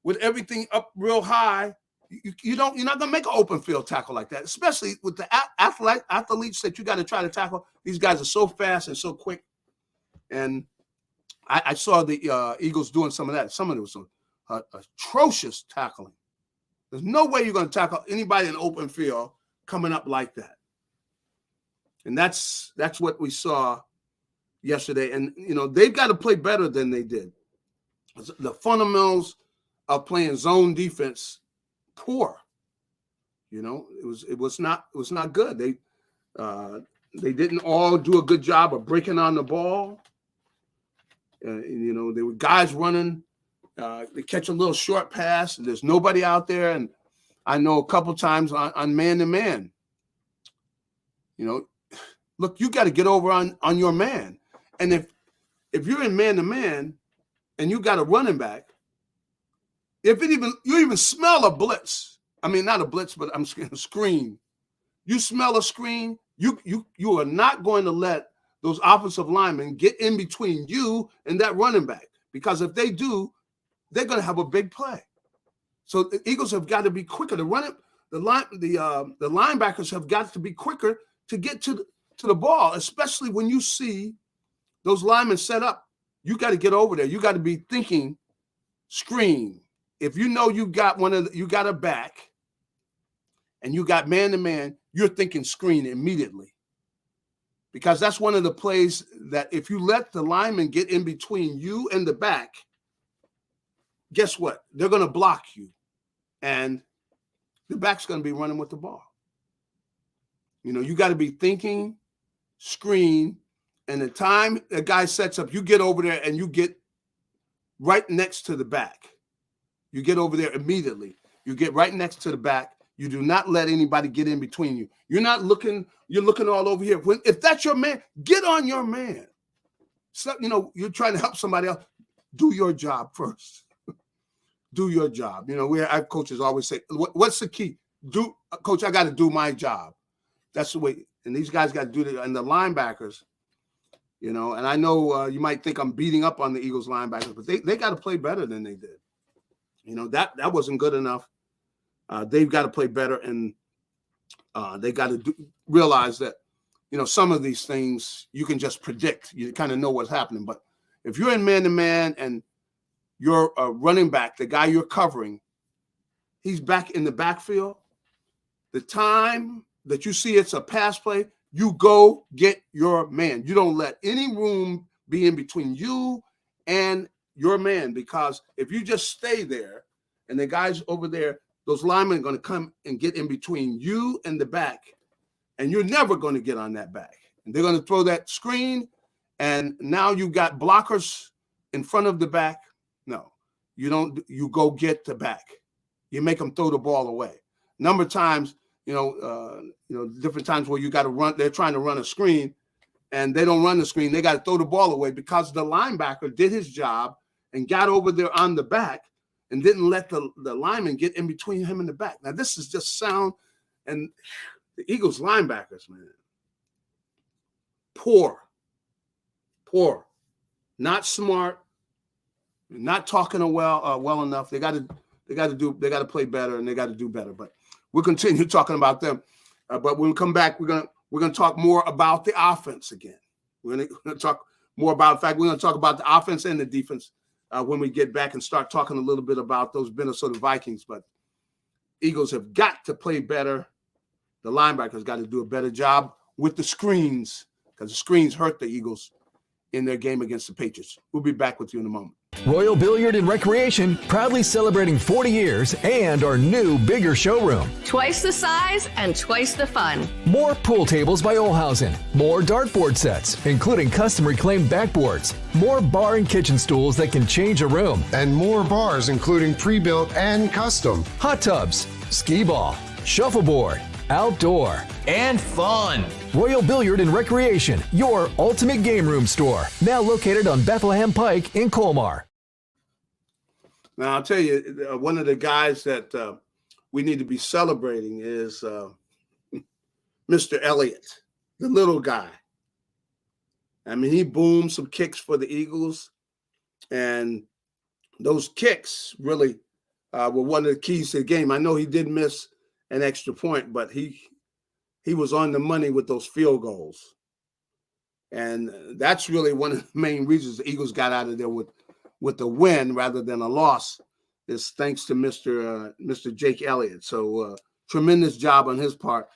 with everything up real high. You're not gonna make an open field tackle like that, especially with the athletes that you got to try to tackle. These guys are so fast and so quick. And I saw the Eagles doing some of that. Some of it was atrocious tackling. There's no way you're going to tackle anybody in open field coming up like that. And that's what we saw yesterday. And, you know, they've got to play better than they did. The fundamentals of playing zone defense, poor. You know, it was not good. They didn't all do a good job of breaking on the ball. You know, there were guys running. They catch a little short pass. And there's nobody out there. And I know a couple times on man-to-man. You know, look, you got to get over on your man. And if you're in man-to-man and you got a running back, if you even smell a blitz, I mean, not a blitz, but I'm saying a screen. You smell a screen, you are not going to let those offensive linemen get in between you and that running back. Because if they do, they're going to have a big play. So the Eagles have got to be quicker to run it. The linebackers have got to be quicker to get to the ball, especially when you see those linemen set up. You got to get over there. You got to be thinking screen. If you know you got a back and you got man-to-man, you're thinking screen immediately. Because that's one of the plays that if you let the lineman get in between you and the back, guess what? They're going to block you. And the back's going to be running with the ball. You know, you got to be thinking screen. And the time a guy sets up, you get over there and you get right next to the back. You get over there immediately. You get right next to the back. You do not let anybody get in between you. You're looking all over here. If that's your man, get on your man. So, you know, you're trying to help somebody else. Do your job first. Do your job. You know, our coaches always say, what's the key? Coach, I got to do my job. That's the way. And these guys got to do it. And the linebackers, you know, and I know you might think I'm beating up on the Eagles linebackers, but they got to play better than they did. You know, that wasn't good enough. They've got to play better, and they got to realize that, you know, some of these things you can just predict. You kind of know what's happening. But if you're in man-to-man and you're a running back, the guy you're covering, he's back in the backfield, the time that you see it's a pass play, you go get your man. You don't let any room be in between you and your man, because if you just stay there and the guys over there, those linemen are going to come and get in between you and the back, and you're never going to get on that back. And they're going to throw that screen, and now you got blockers in front of the back. No, you don't. You go get the back. You make them throw the ball away. Number of times, different times where you got to run. They're trying to run a screen, and they don't run the screen. They got to throw the ball away because the linebacker did his job and got over there on the back and didn't let the lineman get in between him and the back. Now, this is just sound, and the Eagles linebackers, man, poor, not smart, not talking well enough. They got to play better, and they got to do better. But we'll continue talking about them. But when we come back, we're gonna talk more about the offense again. We're gonna talk more about. In fact, we're gonna talk about the offense and the defense when we get back and start talking a little bit about those Minnesota Vikings. But Eagles have got to play better. The linebackers got to do a better job with the screens because the screens hurt the Eagles in their game against the Patriots. We'll be back with you in a moment. Royal Billiard and Recreation, proudly celebrating 40 years and our new, bigger showroom. Twice the size and twice the fun. More pool tables by Olhausen. More dartboard sets, including custom reclaimed backboards. More bar and kitchen stools that can change a room. And more bars, including pre-built and custom. Hot tubs, skee ball, shuffleboard, outdoor, And fun. Royal Billiard and Recreation, your ultimate game room store. Now located on Bethlehem Pike in Colmar. Now, I'll tell you, one of the guys that we need to be celebrating is Mr. Elliott, the little guy. I mean, he boomed some kicks for the Eagles, and those kicks really were one of the keys to the game. I know he did miss an extra point, but he was on the money with those field goals. And that's really one of the main reasons the Eagles got out of there with a win rather than a loss, is thanks to Mr. Jake Elliott. So tremendous job on his part.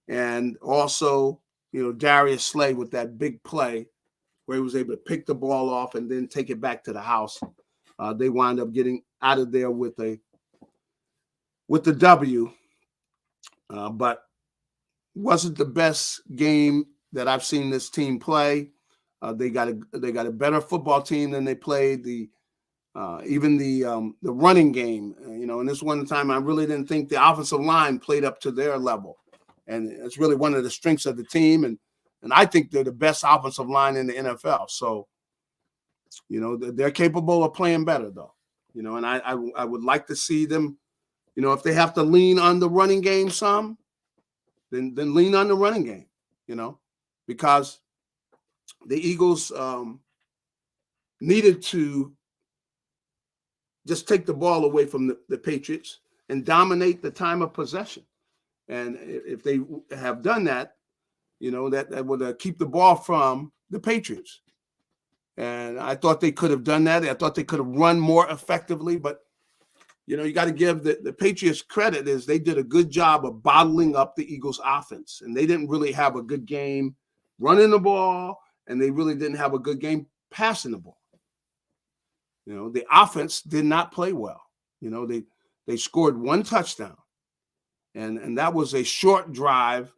And also, Darius Slay with that big play where he was able to pick the ball off and then take it back to the house. They wind up getting out of there with the W. But wasn't the best game that I've seen this team play. They got a better football team than they played. Even the running game, and this one time I really didn't think the offensive line played up to their level, and it's really one of the strengths of the team. And I think they're the best offensive line in the NFL. So, they're capable of playing better though. And I would like to see them. If they have to lean on the running game some, then lean on the running game. Because the Eagles needed to just take the ball away from the Patriots and dominate the time of possession. And if they have done that, that would keep the ball from the Patriots. And I thought they could have done that. I thought they could have run more effectively. But, you got to give the Patriots credit is they did a good job of bottling up the Eagles' offense. And they didn't really have a good game running the ball, and they really didn't have a good game passing the ball. The offense did not play well. They scored one touchdown, and that was a short drive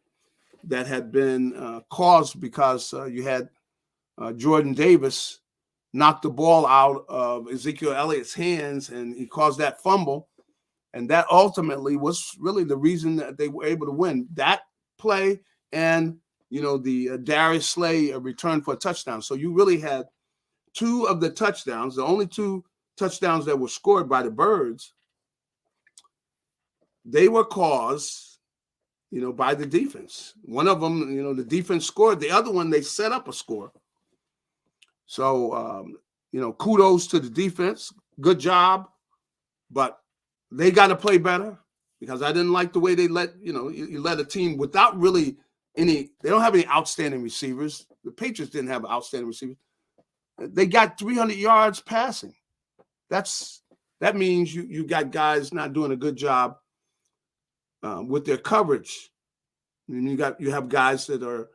that had been caused because you had Jordan Davis knock the ball out of Ezekiel Elliott's hands, and he caused that fumble, and that ultimately was really the reason that they were able to win that play and the Darius Slay return for a touchdown. So you really had two of the touchdowns, the only two touchdowns that were scored by the Birds, they were caused, by the defense. One of them, the defense scored. The other one, they set up a score. So, kudos to the defense. Good job. But they got to play better because I didn't like the way they you let a team without really they don't have any outstanding receivers. The Patriots didn't have outstanding receivers. They got 300 yards passing. That means you got guys not doing a good job with their coverage. And you have guys that are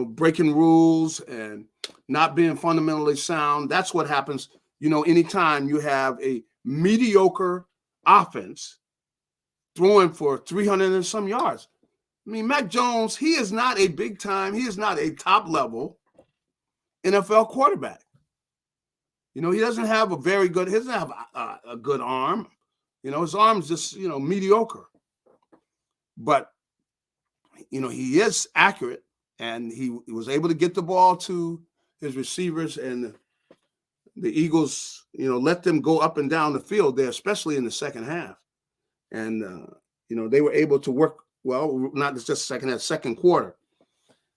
breaking rules and not being fundamentally sound. That's what happens. Anytime you have a mediocre offense throwing for 300 and some yards. I mean, Mac Jones, he is not a big time. He is not a top level NFL quarterback. He doesn't have he doesn't have a good arm. His arm's just, mediocre. But, he is accurate, and he was able to get the ball to his receivers, and the Eagles, let them go up and down the field there, especially in the second half. And, they were able to work well, not just second half, second quarter,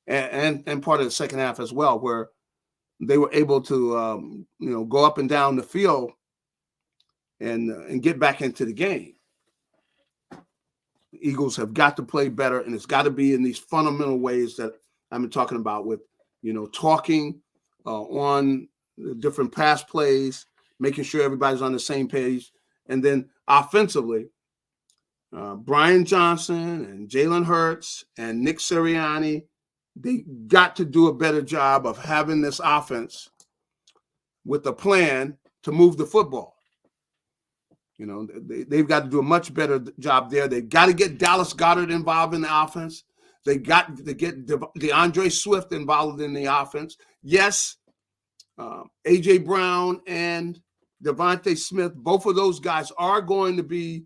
and part of the second half as well, where they were able to go up and down the field and get back into the game. The Eagles have got to play better, and it's got to be in these fundamental ways that I've been talking about with, talking on the different pass plays, making sure everybody's on the same page. And then offensively, Brian Johnson and Jalen Hurts and Nick Sirianni, they got to do a better job of having this offense with a plan to move the football. They've got to do a much better job there. They've got to get Dallas Goedert involved in the offense. They got to get DeAndre Swift involved in the offense. Yes, A.J. Brown and Devontae Smith, both of those guys are going to be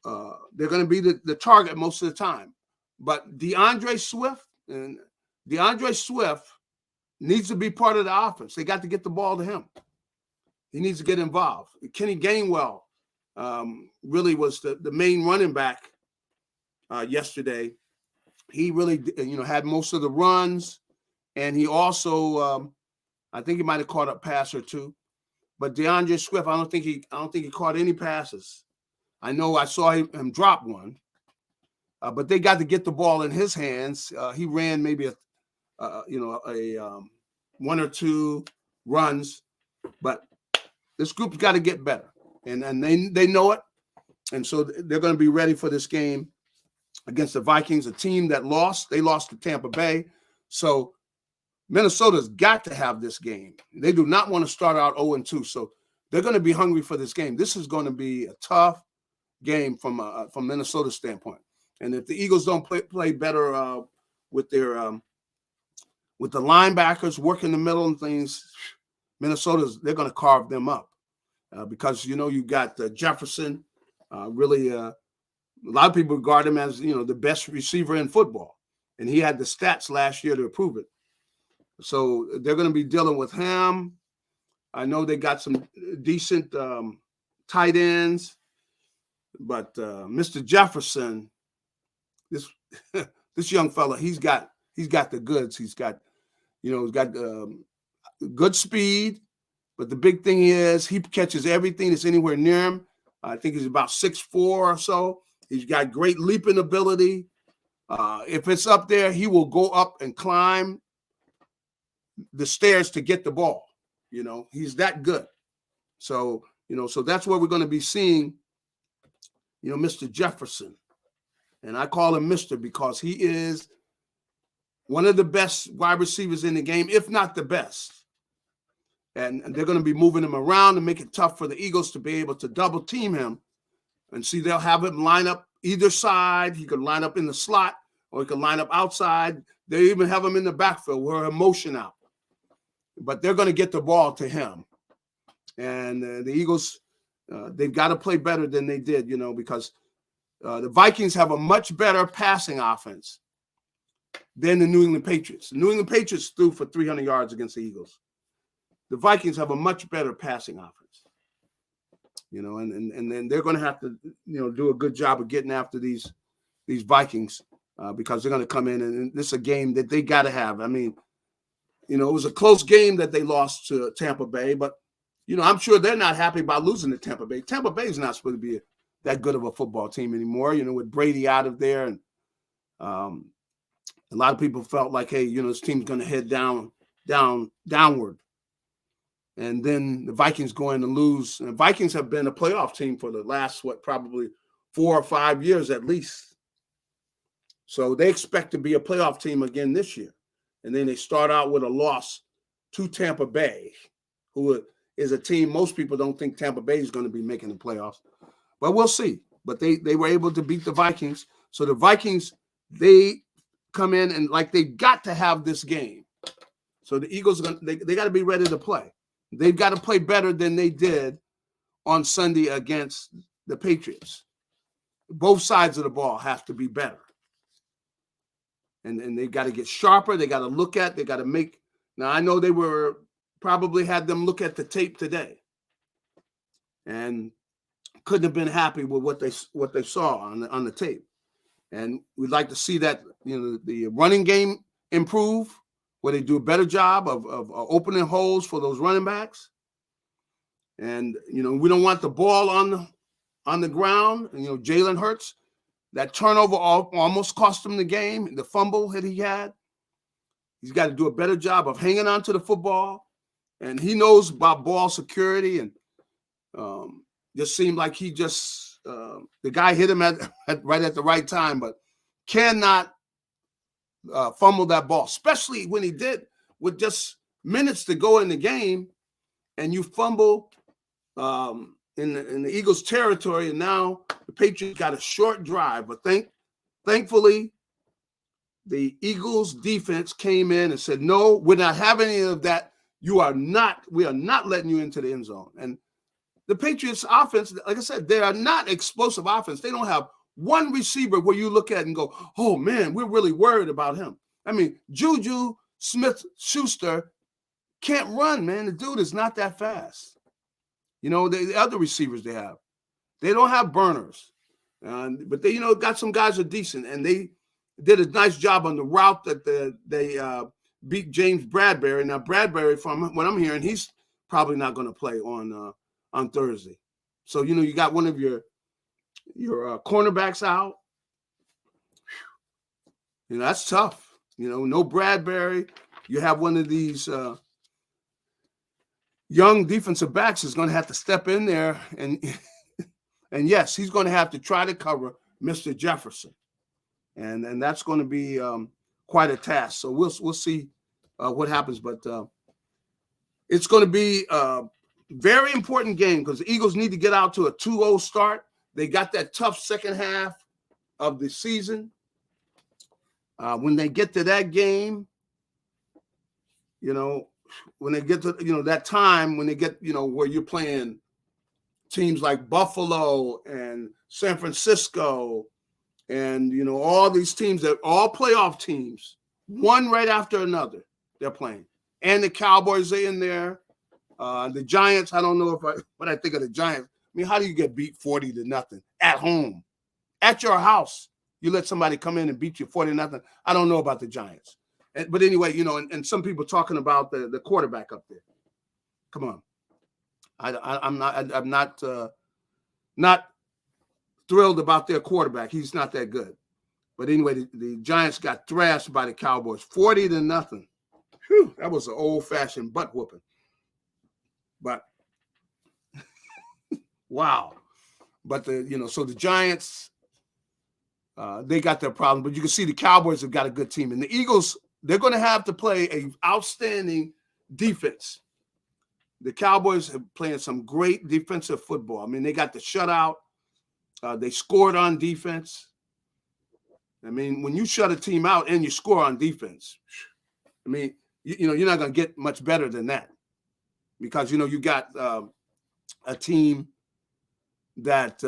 they're going to be the target most of the time. But DeAndre Swift needs to be part of the offense. They got to get the ball to him. He needs to get involved. Kenny Gainwell really was the main running back yesterday. He really, had most of the runs, and he also, I think he might have caught a pass or two. But DeAndre Swift, I don't think he caught any passes. I know I saw him drop one, but they got to get the ball in his hands. He ran maybe one or two runs, but this group's got to get better, and they know it, and so they're going to be ready for this game against the Vikings, a team that lost. They lost to Tampa Bay, so Minnesota's got to have this game. They do not want to start out 0-2, so they're going to be hungry for this game. This is going to be a tough game from Minnesota's standpoint, and if the Eagles don't play better with the linebackers working the middle and things, they're going to carve them up because, you got Jefferson, really a lot of people regard him as, the best receiver in football. And he had the stats last year to prove it. So they're going to be dealing with him. I know they got some decent tight ends, but Mr. Jefferson, this young fella, he's got the goods. He's got good speed, but the big thing is he catches everything that's anywhere near him. I think he's about 6'4" or so. He's got great leaping ability. If it's up there, he will go up and climb the stairs to get the ball. He's that good. So that's what we're going to be seeing, Mr. Jefferson. And I call him Mr. because he is one of the best wide receivers in the game, if not the best. And they're going to be moving him around to make it tough for the Eagles to be able to double team him. And see, they'll have him line up either side. He could line up in the slot or he could line up outside. They even have him in the backfield where he'll motion out. But they're going to get the ball to him. And the Eagles, they've got to play better than they did, because the Vikings have a much better passing offense than the New England Patriots. The New England Patriots threw for 300 yards against the Eagles. The Vikings have a much better passing offense, and then they're going to have to, do a good job of getting after these Vikings because they're going to come in and this is a game that they got to have. I mean, it was a close game that they lost to Tampa Bay, but, I'm sure they're not happy about losing to Tampa Bay. Tampa Bay is not supposed to be that good of a football team anymore, with Brady out of there. And a lot of people felt like, hey, this team's going to head downward. And then the Vikings going to lose. And the Vikings have been a playoff team for the last, probably 4 or 5 years at least. So they expect to be a playoff team again this year. And then they start out with a loss to Tampa Bay, who is a team most people don't think Tampa Bay is going to be making the playoffs. But we'll see. But they were able to beat the Vikings. So the Vikings, they come in and they've got to have this game. So the Eagles, they got to be ready to play. They've got to play better than they did on Sunday against the Patriots. Both sides of the ball have to be better. And they've got to get sharper. They got to look at, they got to make. Now, I know they probably had them look at the tape today and couldn't have been happy with what they saw on the tape. And we'd like to see that, the running game improve, where they do a better job of opening holes for those running backs. And, we don't want the ball on the ground. And, Jalen Hurts, that turnover almost cost him the game, the fumble that he had. He's got to do a better job of hanging on to the football. And he knows about ball security. And just seemed like he just the guy hit him right at the right time, but cannot fumble that ball, especially when he did with just minutes to go in the game, and you fumble in the Eagles' territory, and now the Patriots got a short drive. But thankfully, the Eagles' defense came in and said, "No, we're not having any of that. We are not letting you into the end zone." And the Patriots' offense, like I said, they are not explosive offense. They don't have one receiver where you look at and go, "Oh man, we're really worried about him." I mean, Juju Smith-Schuster can't run, man. The dude is not that fast. The other receivers they don't have burners, but they got some guys who are decent, and they did a nice job on the route that they beat James Bradbury. Now Bradbury, from what I'm hearing, he's probably not going to play on Thursday. So you got one of your cornerbacks out. That's tough. No Bradbury. You have one of these young defensive backs is going to have to step in there, and yes, he's going to have to try to cover Mr. Jefferson, and that's going to be quite a task. So we'll see what happens, but it's going to be a very important game because the Eagles need to get out to a 2-0 start. They got that tough second half of the season. When they get to that game, when they get to, that time, when they get, where you're playing teams like Buffalo and San Francisco and, all these teams that all playoff teams, one right after another, they're playing. And the Cowboys are in there. The Giants, I don't know what I think of the Giants. I mean, how do you get beat 40-0 at home? At your house, you let somebody come in and beat you 40-0. I don't know about the Giants. But anyway, and some people talking about the quarterback up there. Come on. I'm not thrilled about their quarterback. He's not that good. But anyway, the Giants got thrashed by the Cowboys 40-0. Whew, that was an old-fashioned butt whooping. But wow. But so the Giants, they got their problem. But you can see the Cowboys have got a good team. And the Eagles, they're going to have to play an outstanding defense. The Cowboys are playing some great defensive football. I mean, they got the shutout. They scored on defense. I mean, when you shut a team out and you score on defense, I mean, you're not going to get much better than that. Because, you got a team that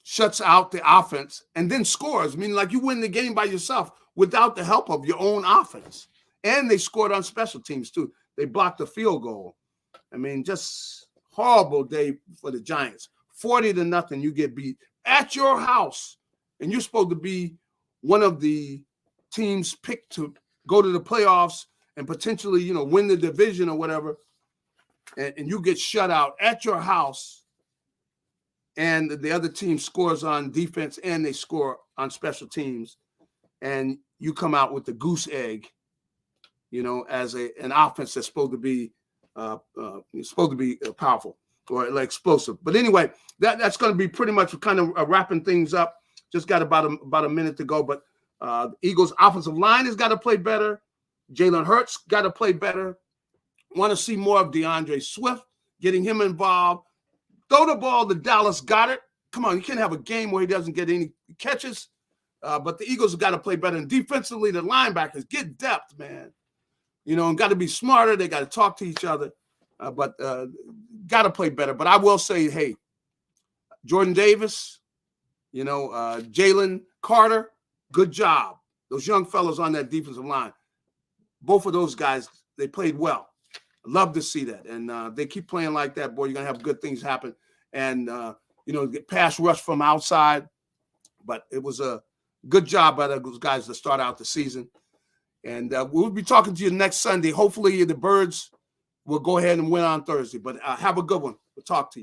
shuts out the offense and then scores. I mean, like you win the game by yourself without the help of your own offense. And they scored on special teams, too. They blocked the field goal. I mean, just horrible day for the Giants. 40-0, you get beat at your house. And you're supposed to be one of the teams picked to go to the playoffs and potentially, win the division or whatever. And you get shut out at your house, and the other team scores on defense and they score on special teams, and you come out with the goose egg, as an offense that's supposed to be powerful or like explosive. But anyway, that's going to be pretty much kind of wrapping things up. Just got about a minute to go, but the Eagles' offensive line has got to play better. Jalen Hurts got to play better. Want to see more of DeAndre Swift, getting him involved. Throw the ball to Dallas Goedert. Come on, you can't have a game where he doesn't get any catches. But the Eagles have got to play better. And defensively, the linebackers get depth, man. And got to be smarter. They got to talk to each other. But got to play better. But I will say, hey, Jordan Davis, Jalen Carter, good job. Those young fellows on that defensive line, both of those guys, they played well. Love to see that. And they keep playing like that, boy, you're going to have good things happen. And, get pass rush from outside. But it was a good job by those guys to start out the season. And we'll be talking to you next Sunday. Hopefully the Birds will go ahead and win on Thursday. But have a good one. We'll talk to you.